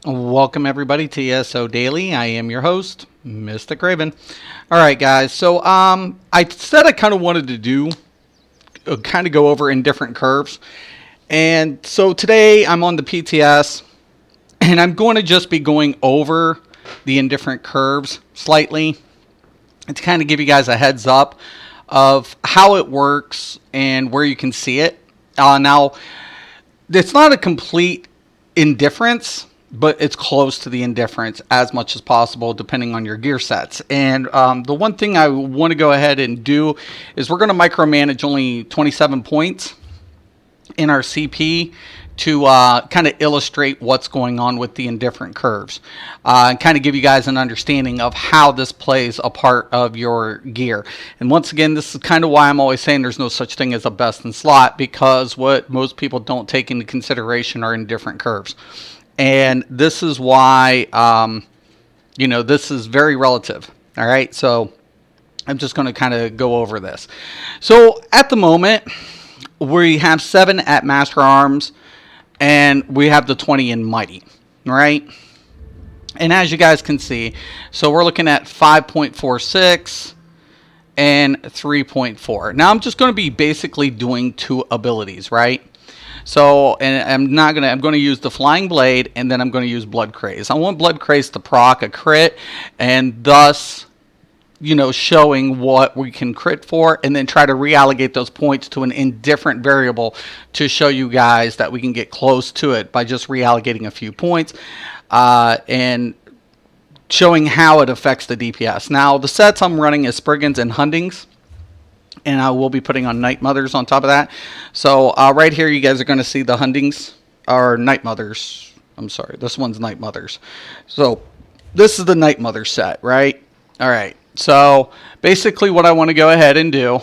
Welcome everybody to ESO Daily. I am your host, Mr. Craven. All right, guys. So I said I kind of wanted to do kind of go over indifferent curves, and so today I'm on the PTS, and I'm going to just be going over the indifferent curves slightly, and to kind of give you guys a heads up of how it works and where you can see it. Now, it's not a complete indifference, but it's close to the indifference as much as possible depending on your gear sets. And the one thing I want to go ahead and do is we're going to micromanage only 27 points in our CP to kind of illustrate what's going on with the indifferent curves and kind of give you guys an understanding of how this plays a part of your gear. And once again, this is kind of why I'm always saying there's no such thing as a best in slot, because what most people don't take into consideration are indifferent curves. And this is why, this is very relative. All right, so I'm just going to kind of go over this. So at the moment, we have 7 at Master Arms, and we have the 20 in Mighty, right? And as you guys can see, so we're looking at 5.46 and 3.4. Now I'm just going to be basically doing 2 abilities, right? So, and I'm going to use the Flying Blade, and then I'm going to use Blood Craze. I want Blood Craze to proc a crit, and thus, showing what we can crit for, and then try to reallocate those points to an indifferent variable to show you guys that we can get close to it by just reallocating a few points, and showing how it affects the DPS. Now, the sets I'm running is Spriggans and Hundings, and I will be putting on Night Mothers on top of that. So right here, you guys are going to see the Hundings, or Night Mothers. I'm sorry, this one's Night Mothers. So this is the Night Mother set, right? All right. So basically what I want to go ahead and do,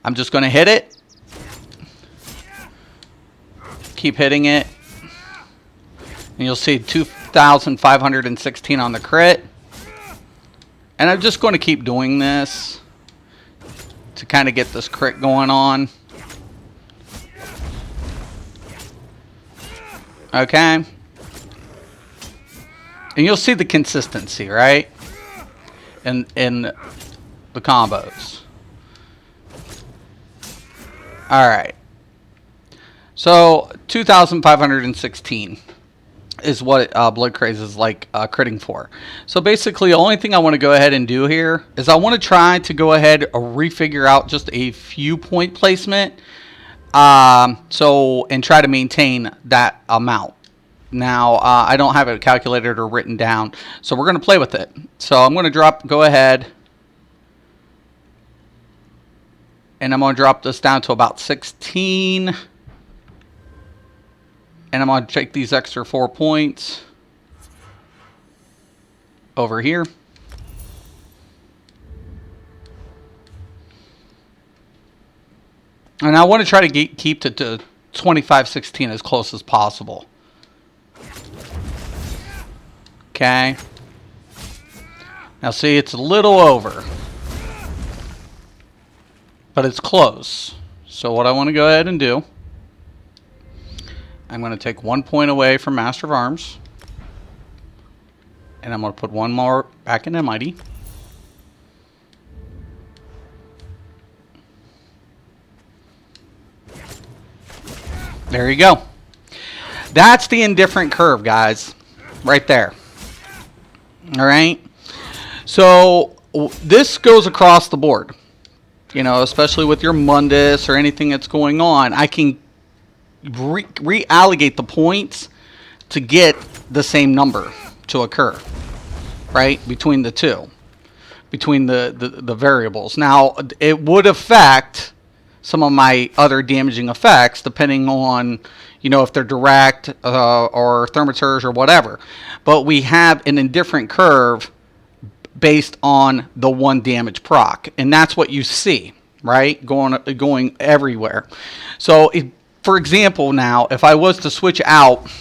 I'm just going to hit it. Keep hitting it. And you'll see 2,516 on the crit. And I'm just going to keep doing this to kind of get this crit going on. Okay. And you'll see the consistency, right? In the combos. Alright. So 2,516 is what Blood Craze is like critting for. So basically, the only thing I want to go ahead and do here is I want to try to go ahead and refigure out just a few point placement, and try to maintain that amount. Now, I don't have it calculated or written down, so we're going to play with it. So I'm going to go ahead, and I'm going to drop this down to about 16. And I'm going to take these extra 4 points over here. And I want to try to keep to 2516 as close as possible. Okay. Now see, it's a little over, but it's close. So what I want to go ahead and do, I'm going to take 1 point away from Master of Arms, and I'm going to put 1 more back into Mighty. There you go. That's the indifferent curve, guys, right there. All right. So this goes across the board, especially with your Mundus or anything that's going on. I can reallocate the points to get the same number to occur, right, between the two, between the variables. Now, it would affect some of my other damaging effects depending on, if they're direct or thermaturge or whatever. But we have an indifferent curve based on the 1 damage proc, and that's what you see, right, going everywhere. So for example, now, if I was to switch out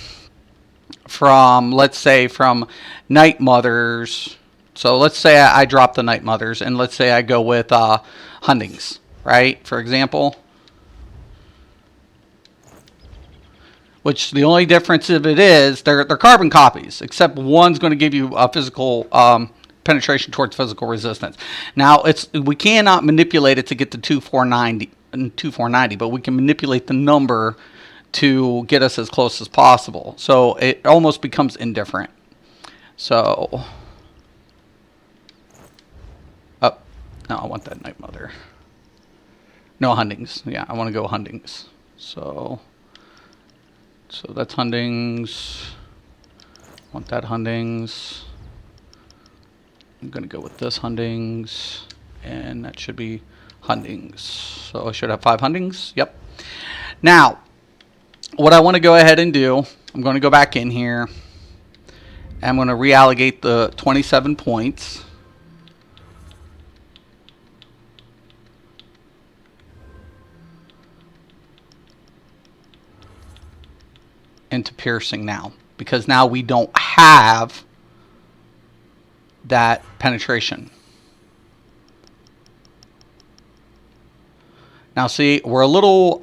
from, let's say, from Night Mothers, so let's say I drop the Night Mothers, and let's say I go with Hundings, right, for example. which the only difference of it is they're carbon copies, except one's going to give you a physical penetration towards physical resistance. Now we cannot manipulate it to get to 2490, but we can manipulate the number to get us as close as possible. So it almost becomes indifferent. So, oh, no, I want that Night Mother. No, Hundings. Yeah, I want to go Hundings. So that's Hundings. Want that Hundings. I'm going to go with this Hundings. And that should be Hundings. So I should have 5 Hundings. Yep. Now, what I want to go ahead and do, I'm going to go back in here. I'm going to reallocate the 27 points. Into piercing now, because now we don't have that penetration. Now see, we're a little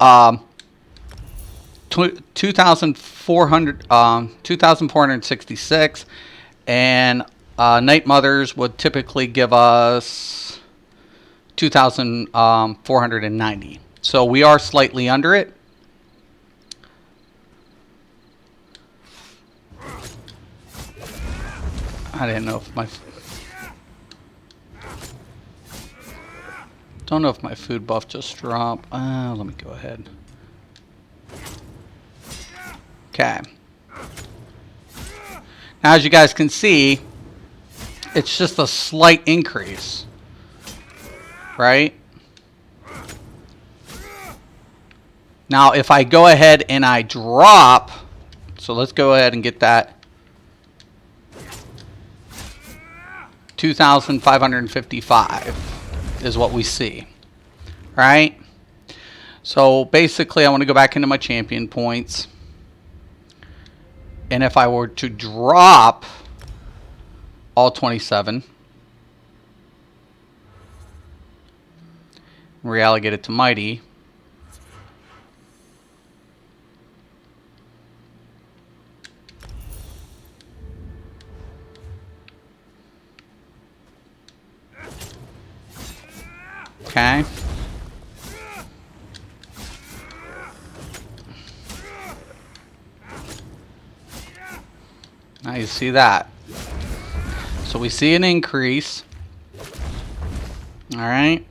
2,466, and Night Mothers would typically give us 2,490. So we are slightly under it. I didn't know if my... Don't know if my food buff just dropped. Let me go ahead. Okay. Now, as you guys can see, it's just a slight increase, right? Now, if I go ahead and I drop, so let's go ahead and get that 2,555 is what we see, right? So basically, I want to go back into my champion points. And if I were to drop all 27, reallocate it to Mighty, okay. Now you see that. So we see an increase. All right.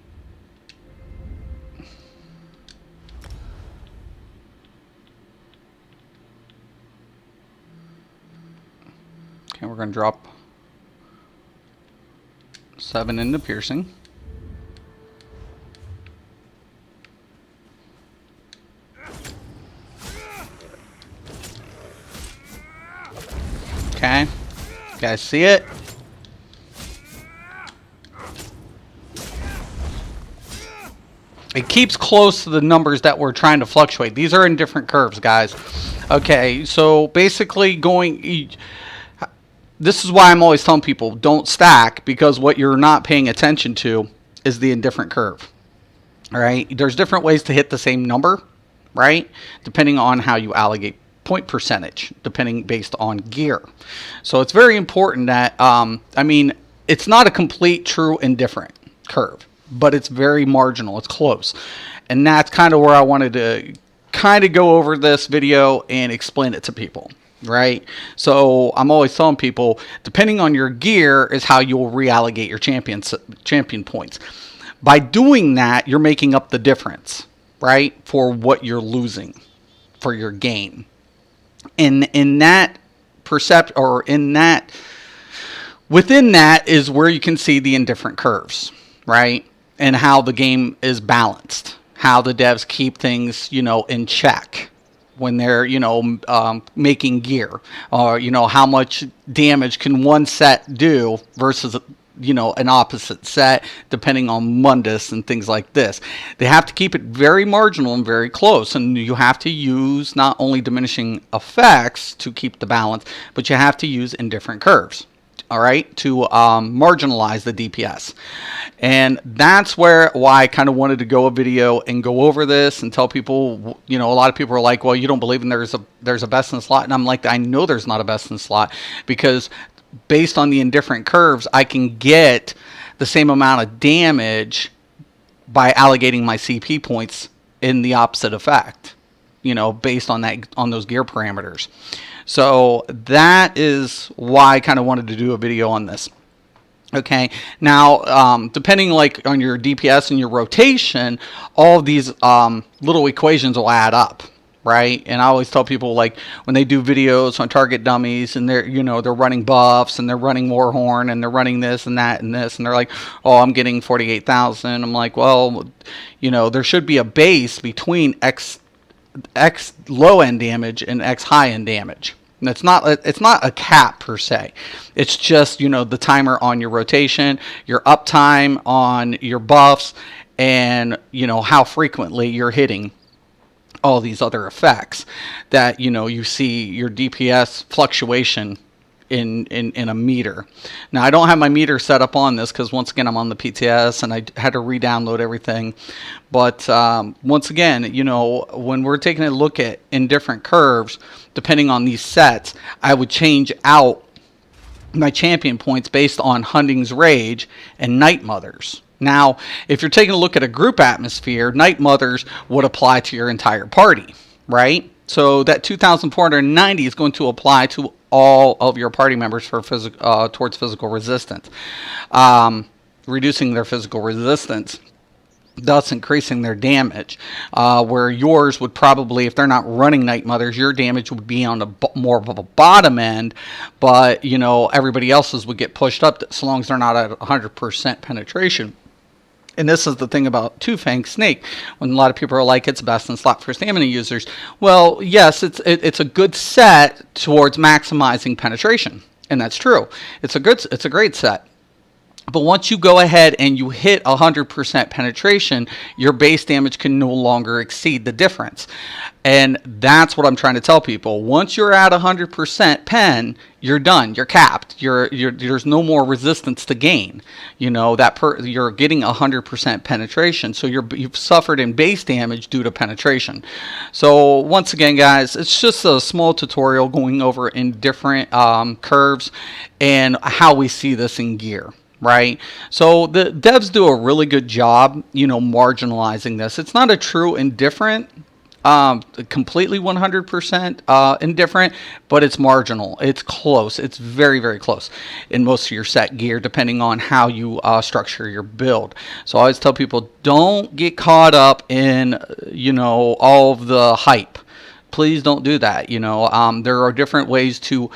Okay, we're going to drop 7 into piercing. Okay, you guys see it? It keeps close to the numbers that we're trying to fluctuate. These are in different curves, guys. Okay, so basically this is why I'm always telling people don't stack, because what you're not paying attention to is the indifferent curve. All right, there's different ways to hit the same number, right? Depending on how you allocate point percentage, depending based on gear. So it's very important that, I mean, it's not a complete true indifferent curve, but it's very marginal. It's close. And that's kind of where I wanted to kind of go over this video and explain it to people, right? So I'm always telling people, depending on your gear is how you'll reallocate your champion points. By doing that, you're making up the difference, right, for what you're losing for your gain. And in that within that is where you can see the indifferent curves, right? And how the game is balanced, how the devs keep things, in check when they're, making gear, or, how much damage can one set do versus, an opposite set, depending on Mundus and things like this. They have to keep it very marginal and very close, and you have to use not only diminishing effects to keep the balance, but you have to use indifferent curves. all right, to marginalize the DPS. And that's why I kind of wanted to go a video and go over this and tell people, a lot of people are like, well, you don't believe in there's a best in slot. And I'm like, I know there's not a best in slot, because based on the indifferent curves, I can get the same amount of damage by allocating my CP points in the opposite effect, based on those gear parameters. So that is why I kind of wanted to do a video on this. Okay, now depending on your DPS and your rotation, all of these little equations will add up, right? And I always tell people, when they do videos on target dummies and they're running buffs and they're running Warhorn and they're running this and that and this, and they're like, oh, I'm getting 48,000. I'm like, well, there should be a base between X low end damage and X high end damage. And it's not a cap per se. It's just, the timer on your rotation, your uptime on your buffs, and how frequently you're hitting all these other effects that you see your DPS fluctuation in a meter. Now, I don't have my meter set up on this because, once again, I'm on the PTS and I had to re-download everything. But once again, when we're taking a look at indifferent curves, depending on these sets, I would change out my champion points based on Hunding's Rage and Night Mothers. Now, if you're taking a look at a group atmosphere, Night Mothers would apply to your entire party, right? So that 2,490 is going to apply to all of your party members for towards physical resistance, reducing their physical resistance, thus increasing their damage. Where yours would probably, if they're not running Night Mothers, your damage would be on more of a bottom end, but everybody else's would get pushed up so long as they're not at 100% penetration. And this is the thing about Two-Fang Snake, when a lot of people are like, it's best in slot for stamina users. Well, yes, it's a good set towards maximizing penetration, and that's true. It's a great set. But once you go ahead and you hit 100% penetration, your base damage can no longer exceed the difference. And that's what I'm trying to tell people. Once you're at 100% pen, you're done. You're capped. There's no more resistance to gain. You're getting 100% penetration. So you've suffered in base damage due to penetration. So once again, guys, it's just a small tutorial going over indifferent curves and how we see this in gear. Right? So the devs do a really good job, marginalizing this. It's not a true indifferent, completely 100% indifferent, but it's marginal. It's close. It's very, very close in most of your set gear, depending on how you structure your build. So I always tell people, don't get caught up in, all of the hype. Please don't do that. There are different ways to,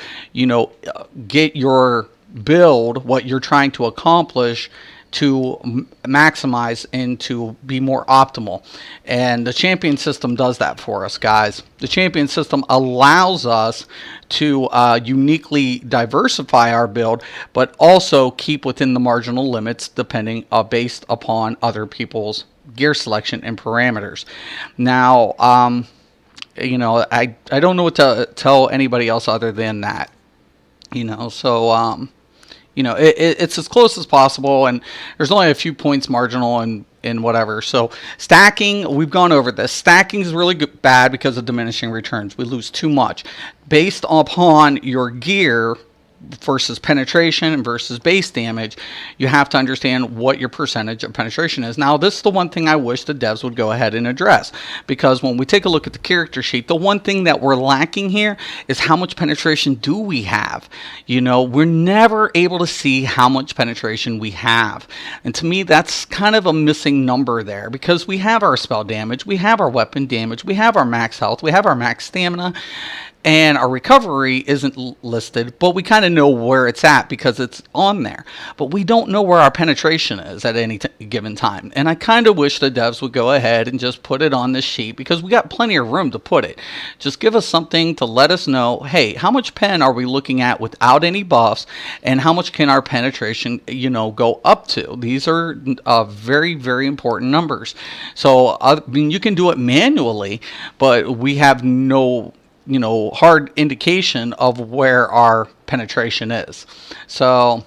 get your build what you're trying to accomplish to maximize and to be more optimal. And the champion system does that for us, guys. The champion system allows us to uniquely diversify our build, but also keep within the marginal limits depending based upon other people's gear selection and parameters. Now, I don't know what to tell anybody else other than that. It's as close as possible, and there's only a few points marginal and whatever. So stacking, we've gone over this. Stacking is really bad because of diminishing returns. We lose too much. Based upon your gear versus penetration versus base damage, you have to understand what your percentage of penetration is. Now, this is the one thing I wish the devs would go ahead and address, because when we take a look at the character sheet, the one thing that we're lacking here is how much penetration do we have. We're never able to see how much penetration we have, and to me that's kind of a missing number there, because we have our spell damage, we have our weapon damage, we have our max health, we have our max stamina, and our recovery isn't listed, but we kind of know where it's at because it's on there. But we don't know where our penetration is at any given time. And I kind of wish the devs would go ahead and just put it on this sheet, because we got plenty of room to put it. Just give us something to let us know, hey, how much pen are we looking at without any buffs, and how much can our penetration, go up to? These are very, very important numbers. So, you can do it manually, but we have no hard indication of where our penetration is. So,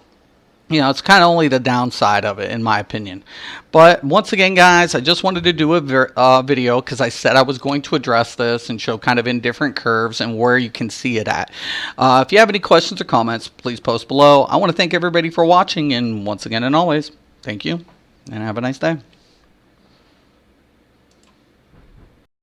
it's kind of only the downside of it, in my opinion. But once again, guys, I just wanted to do a video because I said I was going to address this and show kind of indifferent curves and where you can see it at. If you have any questions or comments, please post below. I want to thank everybody for watching, and once again and always, thank you, and have a nice day.